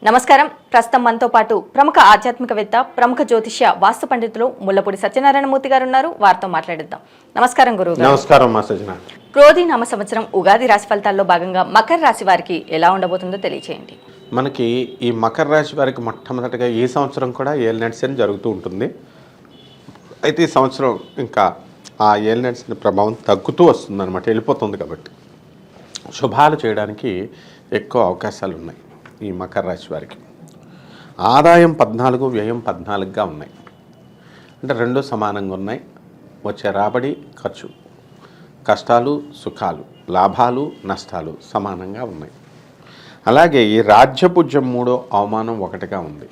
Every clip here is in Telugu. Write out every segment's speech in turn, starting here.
నమస్కారం. ప్రస్తుతం మనతో పాటు ప్రముఖ ఆధ్యాత్మికవేత్త, ప్రముఖ జ్యోతిష్య వాస్తు పండితులు ముల్లపూడి సత్యనారాయణమూర్తి గారు ఉన్నారు. వారితో మాట్లాడిద్దాం. నమస్కారం గురువు గారు. నమస్కారం మా సజ్జన. క్రోధి నామ సంవత్సరం ఉగాది రాశి ఫలితాల్లో భాగంగా మకర రాశి వారికి ఎలా ఉండబోతుందో తెలియచేయండి. మనకి ఈ మకర రాశి వారికి మొట్టమొదటిగా ఈ సంవత్సరం కూడా ఏలినాటి శని జరుగుతూ ఉంటుంది. అయితే ఈ సంవత్సరం ఇంకా ఆ ఏలినాటి శని ప్రభావం తగ్గుతూ వస్తుందన్నమాట, వెళ్ళిపోతుంది. కాబట్టి శుభాలు చేయడానికి ఎక్కువ అవకాశాలు ఉన్నాయి. ఈ మకర రాశి వారికి ఆదాయం 14, వ్యయం 14గా ఉన్నాయి. అంటే రెండు సమానంగా ఉన్నాయి. వచ్చే రాబడి, ఖర్చు, కష్టాలు, సుఖాలు, లాభాలు, నష్టాలు సమానంగా ఉన్నాయి. అలాగే ఈ రాజ్యపూజ్యం 3, అవమానం 1గా ఉంది.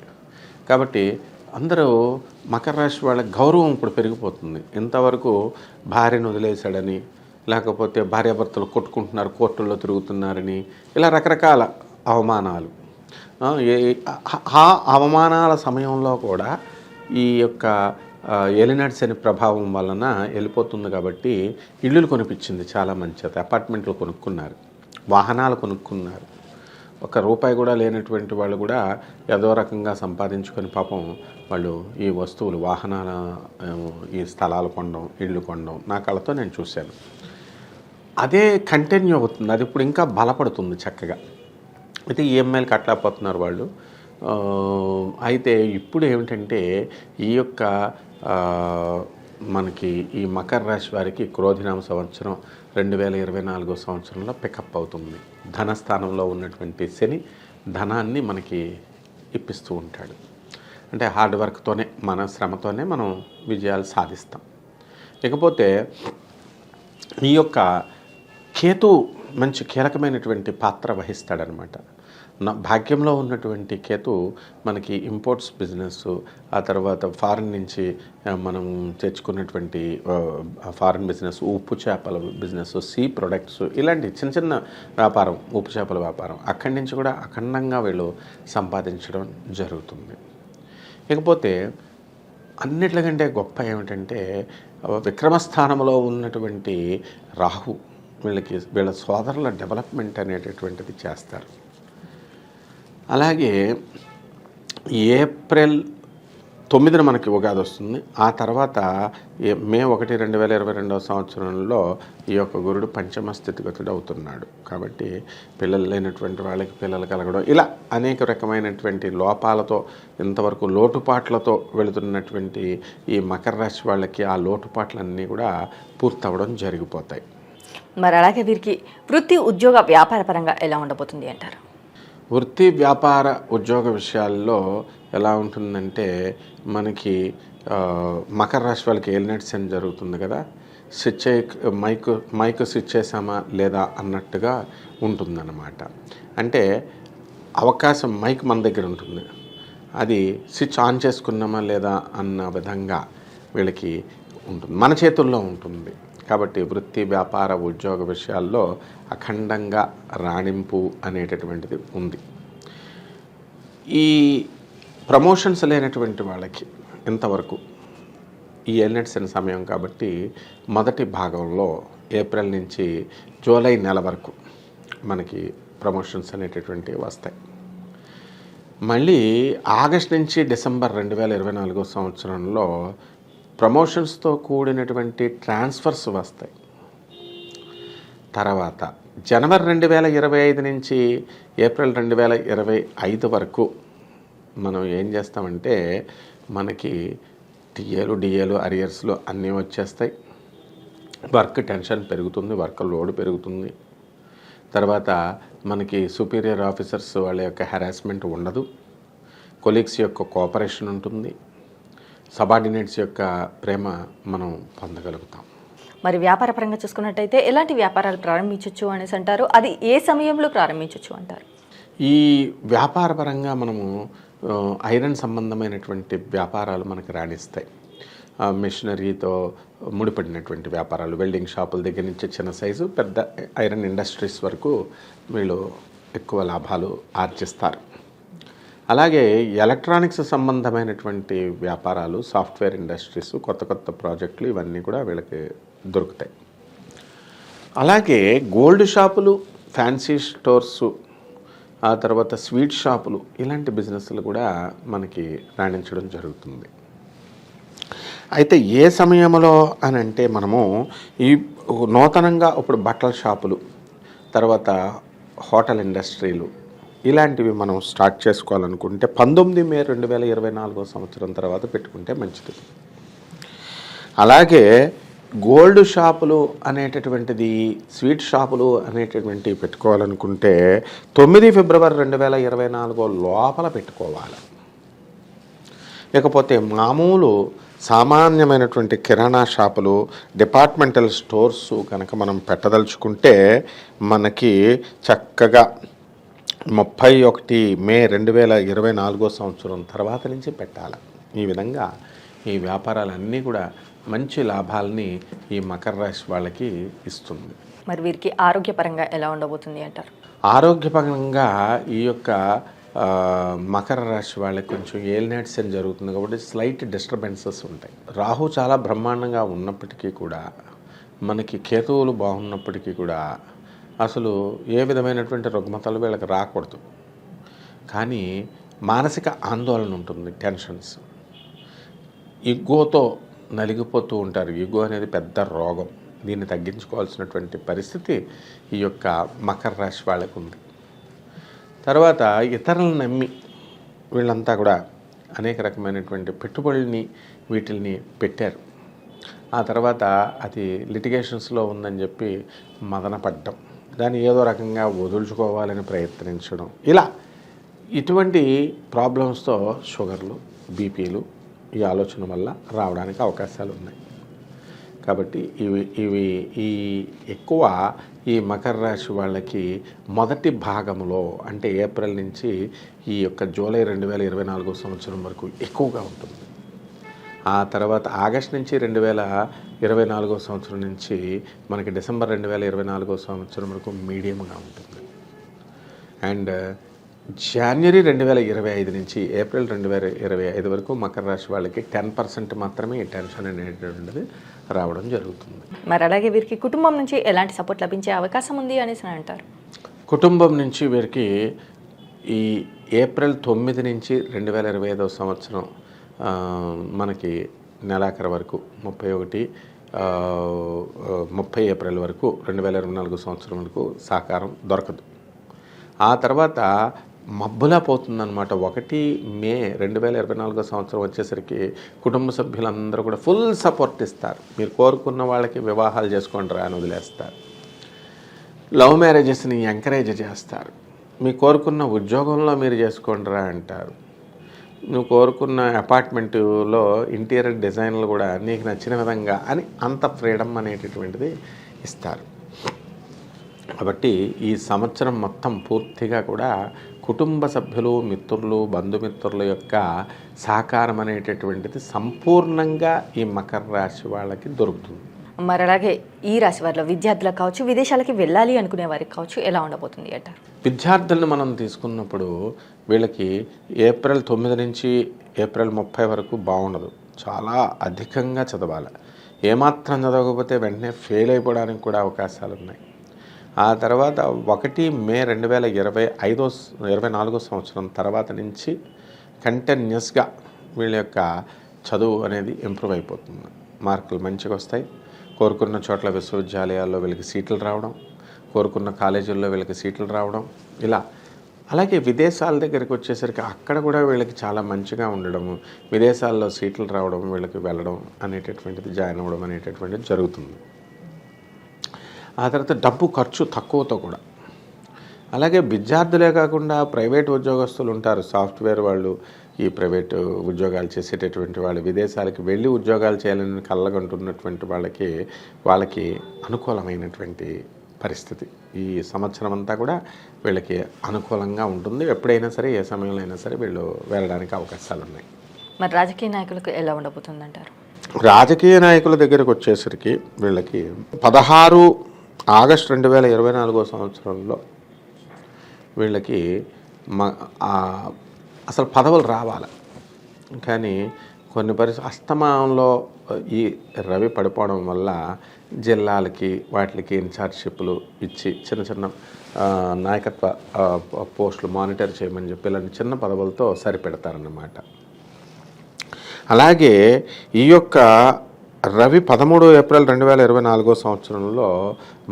కాబట్టి అందరూ మకర రాశి వాళ్ళ గౌరవం ఇప్పుడు పెరిగిపోతుంది. ఇంతవరకు భార్యను వదిలేశాడని, లేకపోతే భార్యాభర్తలు కొట్టుకుంటున్నారు, కోర్టుల్లో తిరుగుతున్నారని, ఇలా రకరకాల అవమానాలు. ఆ అవమానాల సమయంలో కూడా ఈ యొక్క ఏలినాటి శని ప్రభావం వలన వెళ్ళిపోతుంది. కాబట్టి ఇళ్ళు కొనిపించింది చాలా మంచి. అపార్ట్మెంట్లు కొనుక్కున్నారు, వాహనాలు కొనుక్కున్నారు. ₹1 కూడా లేనటువంటి వాళ్ళు కూడా ఏదో రకంగా సంపాదించుకొని పాపం వాళ్ళు ఈ వస్తువులు, వాహనాల, ఈ స్థలాలు కొనడం, ఇళ్ళు కొనడం నా కళ్ళతో నేను చూశాను. అదే కంటిన్యూ అవుతుంది. అది ఇప్పుడు ఇంకా బలపడుతుంది చక్కగా. అయితే ఈఎంఐలు కట్టలేకపోతున్నారు వాళ్ళు. అయితే ఇప్పుడు ఏమిటంటే ఈ యొక్క మనకి ఈ మకర రాశి వారికి క్రోధినామ సంవత్సరం 2024 సంవత్సరంలో పికప్ అవుతుంది. ధనస్థానంలో ఉన్నటువంటి శని ధనాన్ని మనకి ఇప్పిస్తూ ఉంటాడు. అంటే హార్డ్ వర్క్తోనే, మన శ్రమతోనే మనం విజయాలు సాధిస్తాం. ఇకపోతే ఈ యొక్క కేతు మంచి కీలకమైనటువంటి పాత్ర వహిస్తాడనమాట. భాగ్యంలో ఉన్నటువంటి కేతు మనకి ఇంపోర్ట్స్ బిజినెస్, ఆ తర్వాత ఫారిన్ నుంచి మనం తెచ్చుకున్నటువంటి ఫారిన్ బిజినెస్, ఉప్పు చేపల బిజినెస్, సీ ప్రొడక్ట్స్, ఇలాంటి చిన్న చిన్న వ్యాపారం, ఉప్పు చేపల వ్యాపారం, అక్కడి నుంచి కూడా అఖండంగా వీళ్ళు సంపాదించడం జరుగుతుంది. ఇకపోతే అన్నిట్లకంటే గొప్ప ఏమిటంటే విక్రమస్థానంలో ఉన్నటువంటి రాహు వీళ్ళ సోదరుల డెవలప్మెంట్ అనేటటువంటిది చేస్తారు. అలాగే ఏప్రిల్ 9న మనకి ఉగాది వస్తుంది. ఆ తర్వాత మే 1, 2022 సంవత్సరంలో ఈ యొక్క గురుడు పంచమ స్థితిగతుడు అవుతున్నాడు. కాబట్టి పిల్లలు లేనటువంటి వాళ్ళకి పిల్లలు కలగడం, ఇలా అనేక రకమైనటువంటి లోపాలతో, ఇంతవరకు లోటుపాట్లతో వెళుతున్నటువంటి ఈ మకర రాశి వాళ్ళకి ఆ లోటుపాట్లన్నీ కూడా పూర్తవడం జరిగిపోతాయి. మరి అలాగే వీరికి వృత్తి, ఉద్యోగ, వ్యాపార పరంగా ఎలా ఉండబోతుంది అంటారు? వృత్తి, వ్యాపార, ఉద్యోగ విషయాల్లో ఎలా ఉంటుందంటే మనకి మకర రాశి వాళ్ళకి ఏలినాటి శని జరుగుతుంది కదా, స్విచ్ మైక్ స్విచ్ చేసామా లేదా అన్నట్టుగా ఉంటుందన్నమాట. అంటే అవకాశం మైక్ మన దగ్గర ఉంటుంది, అది స్విచ్ ఆన్ చేసుకున్నామా లేదా అన్న విధంగా వీళ్ళకి ఉంటుంది, మన చేతుల్లో ఉంటుంది. కాబట్టి వృత్తి, వ్యాపార, ఉద్యోగ విషయాల్లో అఖండంగా రాణింపు అనేటటువంటిది ఉంది. ఈ ప్రమోషన్స్ లేనటువంటి వాళ్ళకి ఇంతవరకు ఈ ఏలినాటి శని సమయం కాబట్టి మొదటి భాగంలో ఏప్రిల్ నుంచి జూలై నెల వరకు మనకి ప్రమోషన్స్ అనేటటువంటివి వస్తాయి. మళ్ళీ ఆగస్ట్ నుంచి డిసెంబర్ 2024 సంవత్సరంలో ప్రమోషన్స్తో కూడినటువంటి ట్రాన్స్ఫర్స్ వస్తాయి. తర్వాత జనవరి 2025 నుంచి ఏప్రిల్ 2025 వరకు మనం ఏం చేస్తామంటే మనకి టీఏలు, డిఏలు, అరియర్స్లు అన్నీ వచ్చేస్తాయి. వర్క్ టెన్షన్ పెరుగుతుంది, వర్క్ లోడ్ పెరుగుతుంది. తర్వాత మనకి సుపీరియర్ ఆఫీసర్స్ వాళ్ళ యొక్క హెరాస్మెంట్ ఉండదు, కొలీగ్స్ యొక్క కోఆపరేషన్ ఉంటుంది, సబార్డినేట్స్ యొక్క ప్రేమ మనం పొందగలుగుతాం. మరి వ్యాపార పరంగా చూసుకున్నట్టయితే ఎలాంటి వ్యాపారాలు ప్రారంభించవచ్చు అనేసి అంటారు? అది ఏ సమయంలో ప్రారంభించవచ్చు అంటారు? ఈ వ్యాపార పరంగా మనము ఐరన్ సంబంధమైనటువంటి వ్యాపారాలు మనకు రాణిస్తాయి. మిషనరీతో ముడిపడినటువంటి వ్యాపారాలు, వెల్డింగ్ షాపుల దగ్గర నుంచి చిన్న సైజు పెద్ద ఐరన్ ఇండస్ట్రీస్ వరకు వీళ్ళు ఎక్కువ లాభాలు ఆర్జిస్తారు. అలాగే ఎలక్ట్రానిక్స్ సంబంధమైనటువంటి వ్యాపారాలు, సాఫ్ట్వేర్ ఇండస్ట్రీస్, కొత్త కొత్త ప్రాజెక్టులు, ఇవన్నీ కూడా వీళ్ళకి దొరుకుతాయి. అలాగే గోల్డ్ షాపులు, ఫ్యాన్సీ స్టోర్సు, ఆ తర్వాత స్వీట్ షాపులు, ఇలాంటి బిజినెస్లు కూడా మనకి రాణించడం జరుగుతుంది. అయితే ఏ సమయంలో అని అంటే మనము ఈ నూతనంగా ఇప్పుడు బట్టల షాపులు, తర్వాత హోటల్ ఇండస్ట్రీలు, ఇలాంటివి మనం స్టార్ట్ చేసుకోవాలనుకుంటే 19 మే 2024 సంవత్సరం తర్వాత పెట్టుకుంటే మంచిది. అలాగే గోల్డ్ షాపులు అనేటటువంటిది, స్వీట్ షాపులు అనేటటువంటివి పెట్టుకోవాలనుకుంటే 9 ఫిబ్రవరి 2024 లోపల పెట్టుకోవాలి. ఇకపోతే మామూలు సామాన్యమైనటువంటి కిరాణా షాపులు, డిపార్ట్మెంటల్ స్టోర్స్ కనుక మనం పెట్టదలుచుకుంటే మనకి చక్కగా 31 మే 2024 సంవత్సరం తర్వాత నుంచి పెట్టాలి. ఈ విధంగా ఈ వ్యాపారాలన్నీ కూడా మంచి లాభాలని ఈ మకర రాశి వాళ్ళకి ఇస్తుంది. మరి వీరికి ఆరోగ్యపరంగా ఎలా ఉండబోతుంది అంటారు? ఆరోగ్యపరంగా ఈ యొక్క మకర రాశి వాళ్ళకి కొంచెం ఏలినాటి శని జరుగుతుంది కాబట్టి స్లైట్ డిస్టర్బెన్సెస్ ఉంటాయి. రాహు చాలా బ్రహ్మాండంగా ఉన్నప్పటికీ కూడా, మనకి కేతువులు బాగున్నప్పటికీ కూడా అసలు ఏ విధమైనటువంటి రుగ్మతలు వీళ్ళకి రాకూడదు. కానీ మానసిక ఆందోళన ఉంటుంది, టెన్షన్స్, ఇగ్గోతో నలిగిపోతూ ఉంటారు. ఇగ్గో అనేది పెద్ద రోగం. దీన్ని తగ్గించుకోవాల్సినటువంటి పరిస్థితి ఈ యొక్క మకర రాశి వాళ్ళకు ఉంది. తర్వాత ఇతరులను నమ్మి వీళ్ళంతా కూడా అనేక రకమైనటువంటి పెట్టుబడుల్ని వీటిల్ని పెట్టారు. ఆ తర్వాత అది లిటిగేషన్స్లో ఉందని చెప్పి మదనపడ్డం, దాన్ని ఏదో రకంగా వదులుచుకోవాలని ప్రయత్నించడం, ఇలా ఇటువంటి ప్రాబ్లమ్స్తో షుగర్లు, బీపీలు ఈ ఆలోచన వల్ల రావడానికి అవకాశాలు ఉన్నాయి. కాబట్టి ఇవి ఈ ఎక్కువ ఈ మకర రాశి వాళ్ళకి మొదటి భాగంలో అంటే ఏప్రిల్ నుంచి ఈ యొక్క జూలై 2024 సంవత్సరం వరకు ఎక్కువగా ఉంటుంది. ఆ తర్వాత ఆగస్ట్ నుంచి 2024 సంవత్సరం నుంచి మనకి డిసెంబర్ 2024 సంవత్సరం వరకు మీడియంగా ఉంటుంది. అండ్ జనవరి 2025 నుంచి ఏప్రిల్ 2025 వరకు మకర రాశి వాళ్ళకి 10% మాత్రమే ఈ టెన్షన్ అనేటువంటిది రావడం జరుగుతుంది. మరి అలాగే వీరికి కుటుంబం నుంచి ఎలాంటి సపోర్ట్ లభించే అవకాశం ఉంది అనేసి అంటారు? కుటుంబం నుంచి వీరికి ఈ ఏప్రిల్ 9 నుంచి 2025 సంవత్సరం మనకి నెలాఖరు వరకు 30 ఏప్రిల్ వరకు 2024 సంవత్సరం వరకు సహకారం దొరకదు. ఆ తర్వాత మబ్బులా పోతుందన్నమాట. 1 మే 2024 సంవత్సరం వచ్చేసరికి కుటుంబ సభ్యులందరూ కూడా ఫుల్ సపోర్ట్ ఇస్తారు. మీరు కోరుకున్న వాళ్ళకి వివాహాలు చేసుకోండి రా అని వదిలేస్తారు. లవ్ మ్యారేజెస్ని ఎంకరేజ్ చేస్తారు. మీరు కోరుకున్న ఉద్యోగంలో మీరు చేసుకోండి రా అంటారు. నువ్వు కోరుకున్న అపార్ట్మెంటులో ఇంటీరియర్ డిజైన్లు కూడా నీకు నచ్చిన విధంగా అని అంత ఫ్రీడమ్ అనేటటువంటిది ఇస్తారు. కాబట్టి ఈ సంవత్సరం మొత్తం పూర్తిగా కూడా కుటుంబ సభ్యులు, మిత్రులు, బంధుమిత్రుల యొక్క సహకారం అనేటటువంటిది సంపూర్ణంగా ఈ మకర రాశి వాళ్ళకి దొరుకుతుంది. మరి అలాగే ఈ రాశి వారిలో విద్యార్థులకు కావచ్చు, విదేశాలకి వెళ్ళాలి అనుకునే వారికి కావచ్చు, ఎలా ఉండబోతుంది అంటారు? విద్యార్థులను మనం తీసుకున్నప్పుడు వీళ్ళకి ఏప్రిల్ 9 నుంచి ఏప్రిల్ 30 వరకు బాగుండదు. చాలా అధికంగా చదవాలి. ఏమాత్రం చదవకపోతే వెంటనే ఫెయిల్ అయిపోవడానికి కూడా అవకాశాలు ఉన్నాయి. ఆ తర్వాత 1 మే 2024 సంవత్సరం తర్వాత నుంచి కంటిన్యూస్గా వీళ్ళ యొక్క చదువు అనేది ఇంప్రూవ్ అయిపోతుంది. మార్కులు మంచిగా వస్తాయి. కోరుకున్న చోట్ల విశ్వవిద్యాలయాల్లో వీళ్ళకి సీట్లు రావడం, కోరుకున్న కాలేజీల్లో వీళ్ళకి సీట్లు రావడం, ఇలా. అలాగే విదేశాల దగ్గరికి వచ్చేసరికి అక్కడ కూడా వీళ్ళకి చాలా మంచిగా ఉండడము, విదేశాల్లో సీట్లు రావడం, వీళ్ళకి వెళ్ళడం అనేటటువంటిది, జాయిన్ అవ్వడం అనేటటువంటిది జరుగుతుంది. ఆ తర్వాత డబ్బు ఖర్చు తక్కువతో కూడా. అలాగే విద్యార్థులే కాకుండా ప్రైవేట్ ఉద్యోగస్తులు ఉంటారు, సాఫ్ట్వేర్ వాళ్ళు, ఈ ప్రైవేటు ఉద్యోగాలు చేసేటటువంటి వాళ్ళు, విదేశాలకు వెళ్ళి ఉద్యోగాలు చేయాలని కళ్ళగంటున్నటువంటి వాళ్ళకి అనుకూలమైనటువంటి పరిస్థితి ఈ సంవత్సరం అంతా కూడా వీళ్ళకి అనుకూలంగా ఉంటుంది. ఎప్పుడైనా సరే, ఏ సమయంలో అయినా సరే వీళ్ళు వెళ్ళడానికి అవకాశాలు ఉన్నాయి. మరి రాజకీయ నాయకులకు ఎలా ఉండబోతుంది అంటారు? రాజకీయ నాయకుల దగ్గరకు వచ్చేసరికి వీళ్ళకి 16 ఆగస్టు 2024 సంవత్సరంలో వీళ్ళకి అసలు పదవులు రావాలి, కానీ కొన్ని అస్తమానంలో ఈ రవి పడిపోవడం వల్ల జిల్లాలకి వాటికి ఇన్ఛార్జ్షిప్లు ఇచ్చి చిన్న చిన్న నాయకత్వ పోస్టులు మానిటర్ చేయమని చెప్పి ఇలాంటి చిన్న పదవులతో సరిపెడతారన్నమాట. అలాగే ఈ యొక్క రవి 13 ఏప్రిల్ 2024 సంవత్సరంలో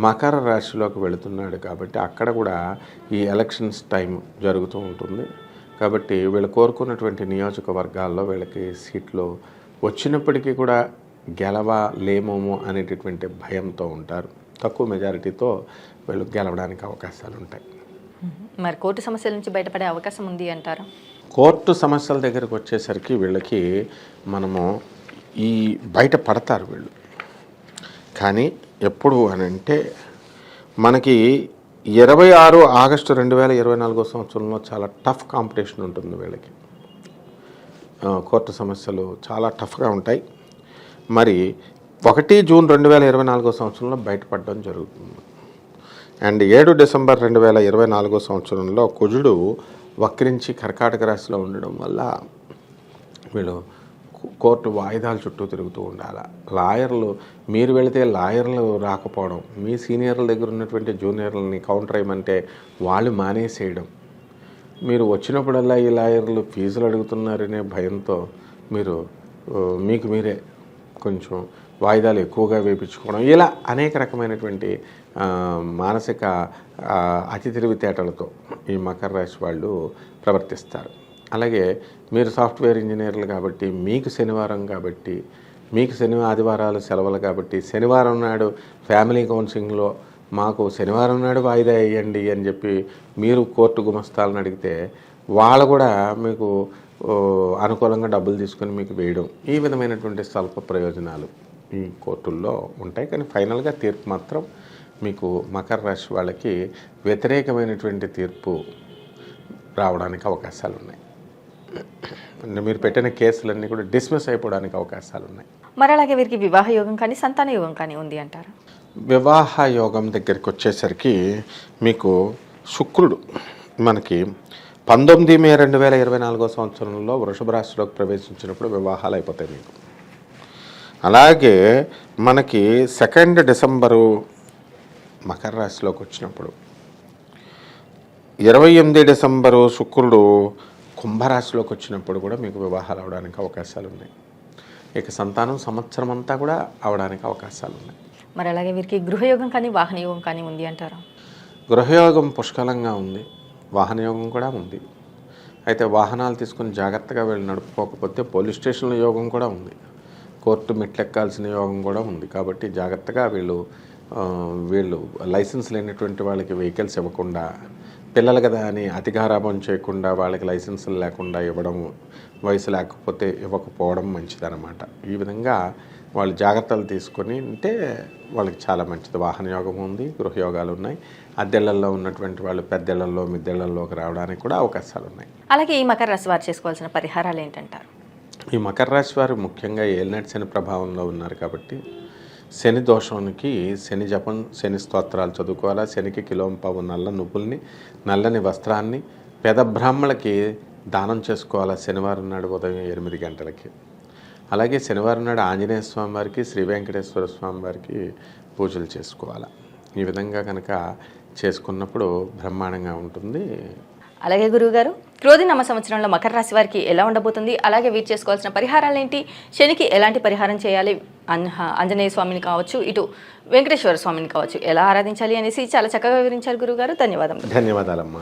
మకర రాశిలోకి వెళుతున్నాడు కాబట్టి అక్కడ కూడా ఈ ఎలక్షన్స్ టైం జరుగుతూ ఉంటుంది. కాబట్టి వీళ్ళు కోరుకున్నటువంటి నియోజకవర్గాల్లో వీళ్ళకి సీట్లు వచ్చినప్పటికీ కూడా గెలవలేమోమో అనేటటువంటి భయంతో ఉంటారు. తక్కువ మెజారిటీతో వీళ్ళు గెలవడానికి అవకాశాలు ఉంటాయి. మరి కోర్టు సమస్యల నుంచి బయటపడే అవకాశం ఉంది అంటారా? కోర్టు సమస్యల దగ్గరకు వచ్చేసరికి వీళ్ళకి మనము ఈ బయట పడతారు వీళ్ళు. కానీ ఎప్పుడు అని అంటే మనకి 26 ఆగస్టు 2024 సంవత్సరంలో చాలా టఫ్ కాంపిటీషన్ ఉంటుంది వీళ్ళకి. కోర్టు సమస్యలు చాలా టఫ్గా ఉంటాయి. మరి 1 జూన్ 2024 సంవత్సరంలో బయటపడడం జరుగుతుంది. అండ్ 7 డిసెంబర్ 2024 సంవత్సరంలో కుజుడు వక్రించి కర్కాటక రాశిలో ఉండడం వల్ల వీళ్ళు కోర్టు వాయిదాల చుట్టూ తిరుగుతూ ఉండాలి. లాయర్లు మీరు వెళితే లాయర్లు రాకపోవడం, మీ సీనియర్ల దగ్గర ఉన్నటువంటి జూనియర్లని కౌంటర్ అయ్యమంటే వాళ్ళు మానేసేయడం, మీరు వచ్చినప్పుడల్లా ఈ లాయర్లు ఫీజులు అడుగుతున్నారనే భయంతో మీకు మీరే కొంచెం వాయిదాలు ఎక్కువగా వేయించుకోవడం, ఇలా అనేక రకమైనటువంటి మానసిక అతి తెలివితేటలతో ఈ మకర రాశి వాళ్ళు ప్రవర్తిస్తారు. అలాగే మీరు సాఫ్ట్వేర్ ఇంజనీర్లు కాబట్టి మీకు శనివారం కాబట్టి మీకు ఆదివారాలు సెలవులు కాబట్టి శనివారం నాడు ఫ్యామిలీ కౌన్సిలింగ్లో మాకు శనివారం నాడు వాయిదా వేయండి అని చెప్పి మీరు కోర్టు గుమస్తాలను అడిగితే వాళ్ళు కూడా మీకు అనుకూలంగా డబ్బులు తీసుకొని మీకు వేయడం, ఈ విధమైనటువంటి స్వల్ప ప్రయోజనాలు ఈ కోర్టుల్లో ఉంటాయి. కానీ ఫైనల్గా తీర్పు మాత్రం మీకు మకర రాశి వాళ్ళకి వ్యతిరేకమైనటువంటి తీర్పు రావడానికి అవకాశాలు ఉన్నాయి. మీరు పెట్టిన కేసులన్నీ కూడా డిస్మిస్ అయిపోవడానికి అవకాశాలు ఉన్నాయి. మరి అలాగే వీరికి వివాహ యోగం కానీ సంతాన యోగం కానీ ఉంది అంటారు? వివాహ యోగం దగ్గరికి వచ్చేసరికి మీకు శుక్రుడు మనకి 19 మే 2024 సంవత్సరంలో వృషభ రాశిలోకి ప్రవేశించినప్పుడు వివాహాలు అయిపోతాయి మీకు. అలాగే మనకి 2 డిసెంబరు మకర రాశిలోకి వచ్చినప్పుడు 28 డిసెంబరు శుక్రుడు కుంభరాశిలోకి వచ్చినప్పుడు కూడా మీకు వివాహాలు అవడానికి అవకాశాలు ఉన్నాయి. ఇక సంతానం సంవత్సరం అంతా కూడా అవడానికి అవకాశాలు ఉన్నాయి. మరి అలాగే వీరికి గృహయోగం కానీ వాహన యోగం కానీ ఉంది అంటారా? గృహయోగం పుష్కలంగా ఉంది, వాహన యోగం కూడా ఉంది. అయితే వాహనాలు తీసుకుని జాగ్రత్తగా వీళ్ళు నడుపుకోకపోతే పోలీస్ స్టేషన్ల యోగం కూడా ఉంది, కోర్టు మెట్లెక్కాల్సిన యోగం కూడా ఉంది. కాబట్టి జాగ్రత్తగా వీళ్ళు లైసెన్స్ లేనటువంటి వాళ్ళకి వెహికల్స్ ఇవ్వకుండా, పిల్లలు కదా అని అతిగారాభం చేయకుండా వాళ్ళకి లైసెన్సులు లేకుండా ఇవ్వడం, వయసు లేకపోతే ఇవ్వకపోవడం మంచిదన్నమాట. ఈ విధంగా వాళ్ళు జాగ్రత్తలు తీసుకొని ఉంటే వాళ్ళకి చాలా మంచిది. వాహన యోగం ఉంది, గృహయోగాలు ఉన్నాయి. అద్దెళ్లలో ఉన్నటువంటి వాళ్ళు పెద్దళ్లలో మిద్దెళ్లలోకి రావడానికి కూడా అవకాశాలు ఉన్నాయి. అలాగే ఈ మకర రాశి వారు చేసుకోవాల్సిన పరిహారాలు ఏంటంటారు? ఈ మకర రాశి వారు ముఖ్యంగా ఏలినాటి శని ప్రభావంలో ఉన్నారు కాబట్టి శని దోషానికి శని జపం, శని స్తోత్రాలు చదువుకోవాలా. శనికి కిలోంపావు నల్ల నువ్వుల్ని, నల్లని వస్త్రాన్ని పేద బ్రాహ్మణులకి దానం చేసుకోవాలా శనివారం నాడు ఉదయం 8 గంటలకి. అలాగే శనివారం నాడు ఆంజనేయ స్వామి వారికి, శ్రీ వెంకటేశ్వర స్వామి వారికి పూజలు చేసుకోవాలా. ఈ విధంగా కనుక చేసుకున్నప్పుడు బ్రహ్మాండంగా ఉంటుంది. అలాగే గురువుగారు, క్రోధినామ సంవత్సరంలో మకర రాశి వారికి ఎలా ఉండబోతుంది? అలాగే వీరు చేసుకోవాల్సిన పరిహారాలు ఏంటి? శనికి ఎలాంటి పరిహారం చేయాలి? ఆంజనేయ స్వామిని కావచ్చు, ఇటు వెంకటేశ్వర స్వామిని కావచ్చు, ఎలా ఆరాధించాలి అనేసి చాలా చక్కగా వివరించారు గురువుగారు. ధన్యవాదాలు. ధన్యవాదాలమ్మా.